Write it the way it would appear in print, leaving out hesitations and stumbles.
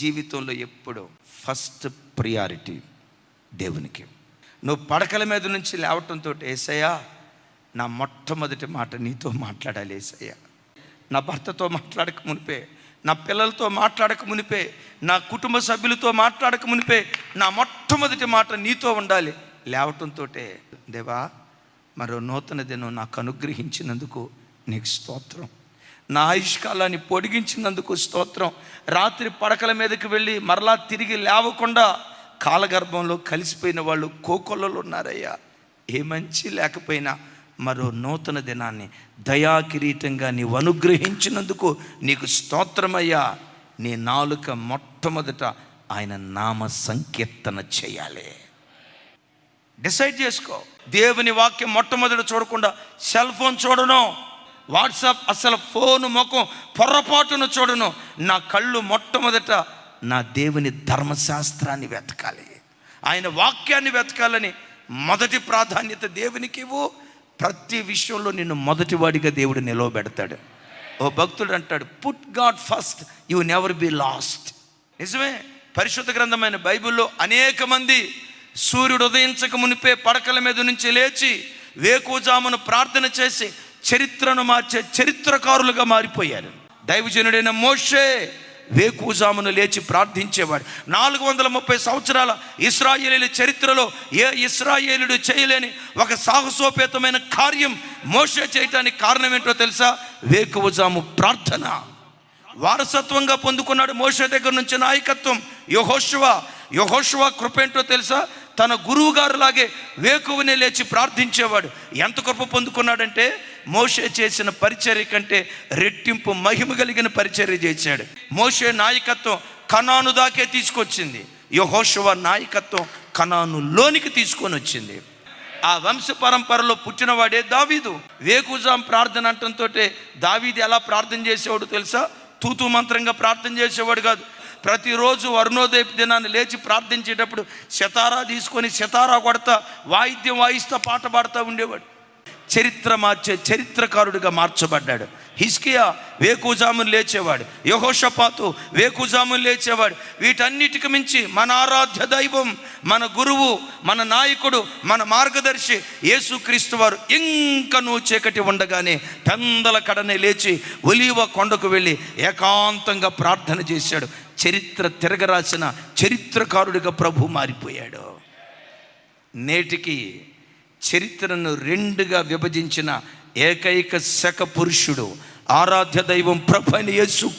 జీవితంలో ఎప్పుడు first priority దేవునికి. నువ్వు పడకల మీద నుంచి లేవటంతో, యేసయ్యా నా మొట్టమొదటి మాట నీతో మాట్లాడాలి యేసయ్యా. నా భర్తతో మాట్లాడక మునిపే, నా పిల్లలతో మాట్లాడక మునిపే, నా కుటుంబ సభ్యులతో మాట్లాడక మునిపే నా మొట్టమొదటి మాట నీతో ఉండాలి. లేవటంతో, దేవా మరో నూతన దినం నాకు అనుగ్రహించినందుకు నీకు స్తోత్రం, నా ఆయుష్కాలాన్ని పొడిగించినందుకు స్తోత్రం. రాత్రి పడకల మీదకి వెళ్ళి మరలా తిరిగి లేవకుండా కాలగర్భంలో కలిసిపోయిన వాళ్ళు కోకొల్లలు ఉన్నారయ్యా. ఏ మంచి లేకపోయినా మరో నూతన దినాన్ని దయా కిరీటంగా నీవు అనుగ్రహించినందుకు నీకు స్తోత్రమయ్యా. నీ నాలుక మొట్టమొదట ఆయన నామ సంకీర్తన చేయాలి. డిసైడ్ చేసుకో. దేవుని వాక్యం మొట్టమొదట చూడకుండా సెల్ ఫోన్ చూడను, వాట్సాప్ అసలు ఫోను ముఖం పొర్రపాటును చూడను. నా కళ్ళు మొట్టమొదట నా దేవుని ధర్మశాస్త్రాన్ని వెతకాలి, ఆయన వాక్యాన్ని వెతకాలని మొదటి ప్రాధాన్యత దేవునికి ఇవ్వు. ప్రతి విషయంలో నిన్ను మొదటివాడిగా దేవుడు నిలవబెడతాడు. ఓ భక్తుడు అంటాడు, put God first, you never be last. నిజమే. పరిశుద్ధ గ్రంథమైన బైబిల్లో అనేక మంది సూర్యుడు ఉదయించక మునిపే పడకల మీద నుంచి లేచి వేకువజామును ప్రార్థన చేసి చరిత్రను మార్చే చరిత్రకారులుగా మారిపోయారు. దైవజనుడైన మోషే వేకువజామును లేచి ప్రార్థించేవాడు. 430 సంవత్సరాల ఇశ్రాయేలీయుల చరిత్రలో ఏ ఇశ్రాయేలుడు చేయలేని ఒక సాహసోపేతమైన కార్యం మోషే చేయటానికి కారణం ఏంటో తెలుసా? వేకువజాము ప్రార్థన. వారసత్వంగా పొందుకున్నాడు మోషే దగ్గర నుంచి నాయకత్వం. యెహోషువ కృప ఏంటో తెలుసా? తన గురువు గారు లాగే వేకువనే లేచి ప్రార్థించేవాడు. ఎంత కృప పొందుకున్నాడంటే మోషే చేసిన పరిచర్య కంటే రెట్టింపు మహిమ కలిగిన పరిచర్య చేశాడు. మోషే నాయకత్వం కనాను దాకే తీసుకొచ్చింది, యెహోషువ నాయకత్వం కనానులోనికి తీసుకొని వచ్చింది. ఆ వంశ పరంపరలో పుట్టినవాడే దావీదు. వేకువజాం ప్రార్థన అంటంతో దావీదు ఎలా ప్రార్థన చేసేవాడు తెలుసా? తూతూ మంత్రంగా ప్రార్థన చేసేవాడు కాదు. ప్రతిరోజు అరుణోదయ దినాన్ని లేచి ప్రార్థించేటప్పుడు సితారా తీసుకొని సితారా కొడతా, వాయిద్యం వాయిస్తా, పాట పాడుతూ ఉండేవాడు. చరిత్ర మార్చే చరిత్రకారుడిగా మార్చబడ్డాడు. హిజ్కియా వేకువజామును లేచేవాడు, యెహోషాపాతు వేకువజామును లేచేవాడు. వీటన్నిటికి మించి మన ఆరాధ్య దైవం, మన గురువు, మన నాయకుడు, మన మార్గదర్శి యేసుక్రీస్తు వారు ఇంకనూ చీకటి ఉండగానే పెందల కడనే లేచి ఒలీవ కొండకు వెళ్ళి ఏకాంతంగా ప్రార్థన చేశాడు. చరిత్ర తిరగరాసిన చరిత్రకారుడిగా ప్రభు మారిపోయాడు. నేటికి చరిత్రను రెండుగా విభజించిన ఏకైక శక పురుషుడు ఆరాధ్య దైవం ప్రభు అయిన యేసుక్రీస్తు.